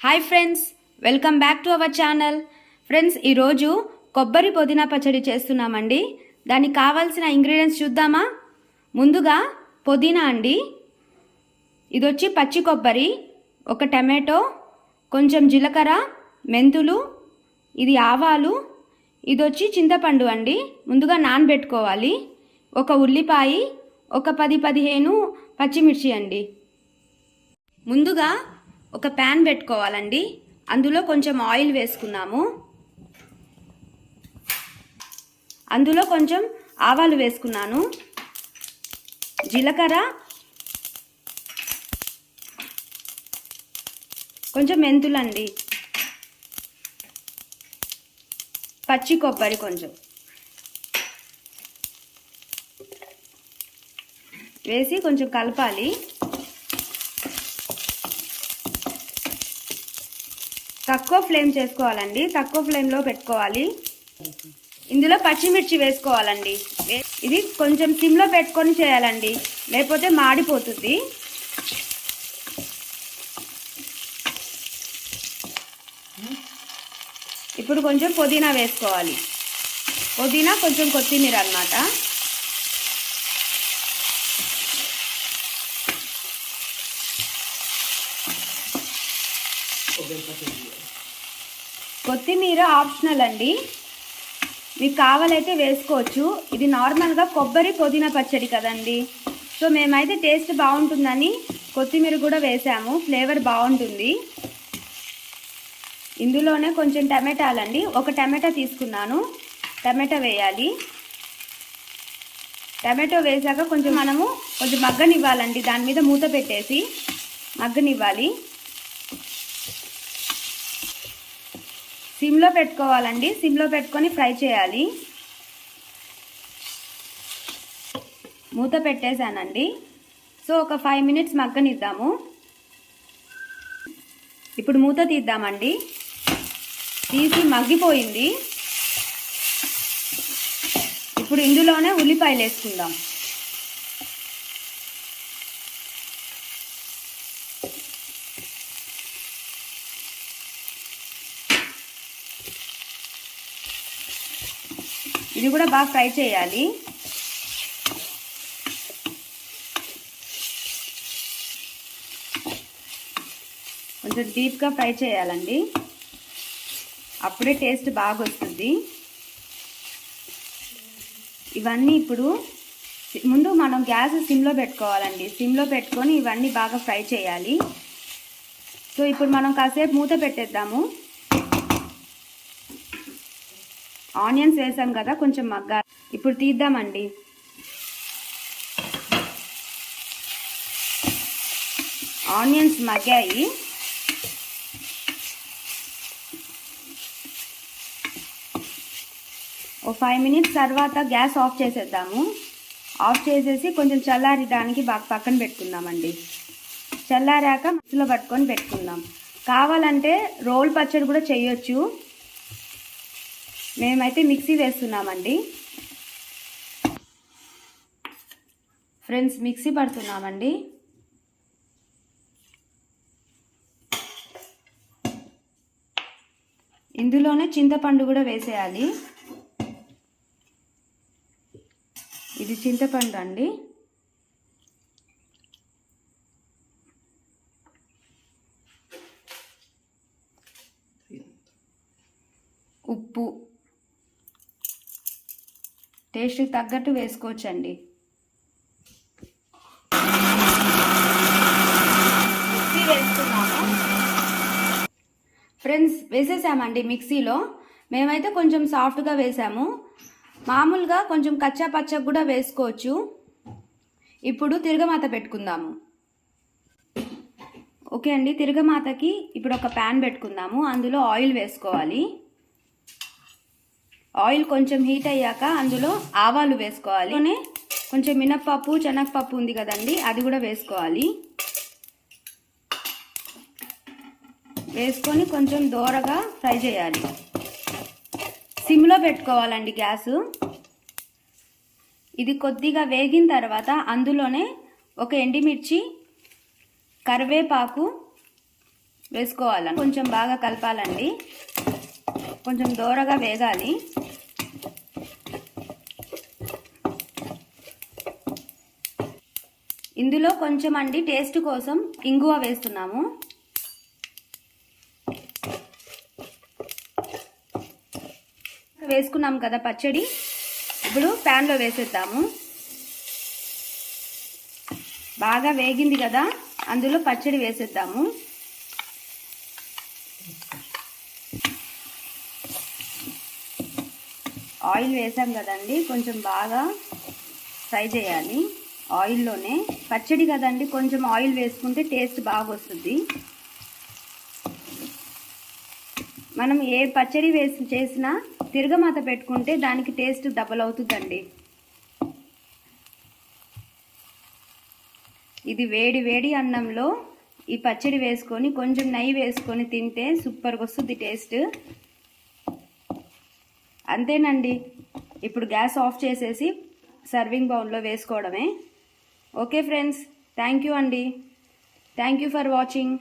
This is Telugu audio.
Hi friends, welcome back to our channel. Friends, ఈరోజు కొబ్బరి పుదీనా పచ్చడి చేస్తున్నామండి. దానికి కావాల్సిన ఇంగ్రీడియంట్స్ చూద్దామా? ముందుగా పుదీనా అండి, ఇది వచ్చి పచ్చి కొబ్బరి, ఒక టమాటో, కొంచెం జీలకర్ర, మెంతులు, ఇది ఆవాలు, ఇది వచ్చి చింతపండు అండి. ముందుగా నానబెట్టుకోవాలి. ఒక ఉల్లిపాయ, ఒక 10-15 పచ్చిమిర్చి అండి. ముందుగా ఒక ప్యాన్ పెట్టుకోవాలండి. అందులో కొంచెం ఆయిల్ వేసుకున్నాము. అందులో కొంచెం ఆవాలు వేసుకున్నాను, జీలకర్ర, కొంచెం మెంతులండి, పచ్చి కొబ్బరి కొంచెం వేసి కొంచెం కలపాలి. తక్కువ ఫ్లేమ్ చేసుకోవాలండి, తక్కువ ఫ్లేమ్లో పెట్టుకోవాలి. ఇందులో పచ్చిమిర్చి వేసుకోవాలండి. ఇది కొంచెం సిమ్లో పెట్టుకొని చేయాలండి, లేకపోతే మాడిపోతుంది. ఇప్పుడు కొంచెం పుదీనా వేసుకోవాలి. పుదీనా కొంచెం కొత్తిమీర అన్నమాట. కొత్తిమీర ఆప్షనల్ అండి, మీకు కావాలైతే వేసుకోవచ్చు. ఇది నార్మల్గా కొబ్బరి పుదీనా పచ్చడి కదండి, సో మేమైతే టేస్ట్ బాగుంటుందని కొత్తిమీర కూడా వేసాము, ఫ్లేవర్ బాగుంటుంది. ఇందులోనే కొంచెం టమాటాలండి, ఒక టమాటా తీసుకున్నాను. టమాటా వేయాలి. టమాటో వేసాక కొంచెం కొంచెం మగ్గనివ్వాలండి. దాని మీద మూత పెట్టేసి మగ్గనివ్వాలి. సిమ్లో పెట్టుకోవాలండి, సిమ్లో పెట్టుకొని ఫ్రై చేయాలి. మూత పెట్టేశానండి. సో ఒక 5 మినిట్స్ మగ్గనిద్దాము. ఇప్పుడు మూత తీద్దామండి. తీసి మగ్గిపోయింది. ఇప్పుడు ఇందులోనే ఉల్లిపాయలు వేసుకుందాం. ఇది కూడా బాగా ఫ్రై చేయాలి. కొంచెం డీప్గా ఫ్రై చేయాలండి, అప్పుడే టేస్ట్ బాగా వస్తుంది. ఇవన్నీ ఇప్పుడు ముందు మనం గ్యాస్ సిమ్లో పెట్టుకోవాలండి. సిమ్లో పెట్టుకొని ఇవన్నీ బాగా ఫ్రై చేయాలి. సో ఇప్పుడు మనం కాసేపు మూత పెట్టేద్దాము. ఆనియన్స్ వేసాం కదా, కొంచెం మగ్గాలి. ఇప్పుడు తీద్దామండి. ఆనియన్స్ మగ్గాయి. ఓ 5 మినిట్స్ తర్వాత గ్యాస్ ఆఫ్ చేసేద్దాము. ఆఫ్ చేసేసి కొంచెం చల్లారడానికి బాగా పక్కన పెట్టుకుందామండి. చల్లారాక మిక్సీలో పట్టుకొని పెట్టుకుందాం. కావాలంటే రోల్ పచ్చడి కూడా చేయొచ్చు. మేమైతే మిక్సీ వేస్తున్నామండి. ఫ్రెండ్స్, మిక్సీ పడుతున్నామండి. ఇందులోనే చింతపండు కూడా వేసేయాలి. ఇది చింతపండు అండి. ఉప్పు టేస్ట్కి తగ్గట్టు వేసుకోవచ్చండి. మిక్సీ వేసుకున్నాము. ఫ్రెండ్స్, వేసేసామండి మిక్సీలో. మేమైతే కొంచెం సాఫ్ట్గా వేసాము. మామూలుగా కొంచెం కచ్చా పచ్చగా కూడా వేసుకోవచ్చు. ఇప్పుడు తిరగమాత పెట్టుకుందాము. ఓకే అండి, తిరగమాతకి ఇప్పుడు ఒక ప్యాన్ పెట్టుకుందాము. అందులో ఆయిల్ వేసుకోవాలి. ఆయిల్ కొంచెం హీట్ అయ్యాక అందులో ఆవాలు వేసుకోవాలి. కొంచెం మినప్పప్పు, శనగపప్పు ఉంది కదండి, అది కూడా వేసుకోవాలి. వేసుకొని కొంచెం దోరగా ఫ్రై చేయాలి. సిమ్లో పెట్టుకోవాలండి గ్యాసు. ఇది కొద్దిగా వేగిన తర్వాత అందులోనే ఒక ఎండుమిర్చి, కరివేపాకు వేసుకోవాలని కొంచెం బాగా కలపాలండి. కొంచెం దోరగా వేగాలి. ఇందులో కొంచెం అండి టేస్ట్ కోసం ఇంగువ వేస్తున్నాము. వేసుకున్నాం కదా పచ్చడి, ఇప్పుడు ప్యాన్లో వేసేద్దాము. బాగా వేగింది కదా, అందులో పచ్చడి వేసేద్దాము. ఆయిల్ వేసాం కదండి, కొంచెం బాగా ఫ్రై చేయాలి ఆయిల్లోనే. పచ్చడి కదండి, కొంచెం ఆయిల్ వేసుకుంటే టేస్ట్ బాగా వస్తుంది. మనం ఏ పచ్చడి చేసినా తిరగమాత పెట్టుకుంటే దానికి టేస్ట్ డబల్ అవుతుందండి. ఇది వేడి వేడి అన్నంలో ఈ పచ్చడి వేసుకొని కొంచెం నెయ్యి వేసుకొని తింటే సూపర్గా వస్తుంది టేస్ట్. అంతేనండి, ఇప్పుడు గ్యాస్ ఆఫ్ చేసేసి సర్వింగ్ బౌల్లో వేసుకోవడమే. ఓకే ఫ్రెండ్స్, థ్యాంక్ యూ అండి. Thank you for watching.